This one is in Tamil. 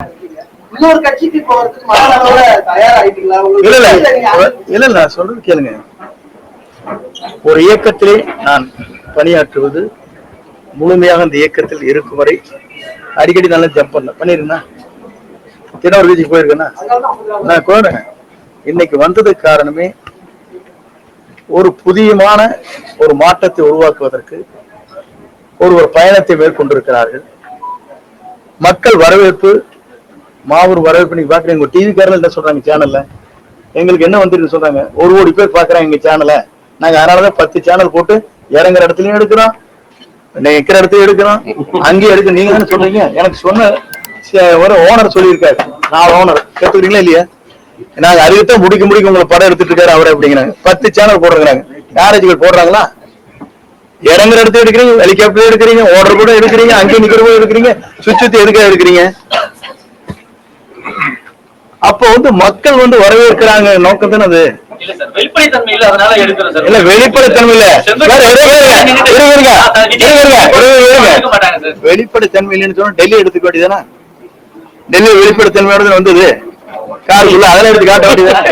இன்னொரு கட்சிக்கு போறதுக்கு மனதளவுல தயாராயிட்டீங்களா? இல்ல இல்ல சொல்றது கேளுங்க. ஒரு இயக்கத்திலே நான் பணியாற்றுவது முழுமையாக அந்த இயக்கத்தில் இருக்கும் வரை அடிக்கடி நல்லா ஜம்ப் பண்ணிருந்தேன். தினவர் வீதிக்கு போயிருக்கேன்னா நான் கோடுறேன். இன்னைக்கு வந்ததுக்கு காரணமே ஒரு புதியமான ஒரு மாற்றத்தை உருவாக்குவதற்கு ஒரு பயணத்தை மேற்கொண்டிருக்கிறார்கள். மக்கள் வரவேற்பு மாபெரும் வரவேற்பு. நீங்க பாக்குறீங்க டிவி காரர்கள் என்ன சொல்றாங்க சேனல்ல, எங்களுக்கு என்ன வந்துருக்கு சொல்றாங்க, 1 கோடி பேர் பாக்குறாங்க எங்க சேனலை. நாங்க அதனாலதான் 10 சேனல் போட்டு இறங்குற இடத்துலயும் எடுக்கிறோம், நிக்கிற இடத்தையும் எடுக்கிறோம், அங்கேயும் எடுக்க. நீங்க தானே சொல்றீங்க. எனக்கு சொன்ன ஒரு ஓனர் சொல்லியிருக்காரு, 4 ஓனர் கேட்டுக்கிறீங்களா இல்லையா? நாங்க அதுக்குத்தான் முடிக்க உங்களை படம் எடுத்துட்டு இருக்காரு அவரை அப்படிங்கிறாங்க. 10 சேனல் போடுறாங்க. கேரேஜ்கள் போடுறாங்களா? இறங்குற இடத்துல எடுக்கிறீங்க, ஹெலிகாப்டர் எடுக்கிறீங்க, ஓடர் கூட எடுக்கிறீங்க, அங்கே நிக்கிற போது எடுக்கிறீங்க, சுத்தி எதுக்காக எடுக்கிறீங்க? அப்போ மக்கள் வரவேற்கிறாங்க நோக்கம் தானே அது. வெளிப்படைத்தன்மை இல்ல, அதனால எடுக்கிறோம் சார். இல்ல வெளிப்படைத்தன்மை இல்ல, வெளிப்படைத்தன்மை இல்லைன்னு சொன்னா டெல்லி எடுத்துக்க வேண்டியதானே? டெல்லி வெளிப்படைத்தன்மையோட வந்தது காருக்குள்ள, அதெல்லாம் எடுத்து காட்ட வேண்டியதானே?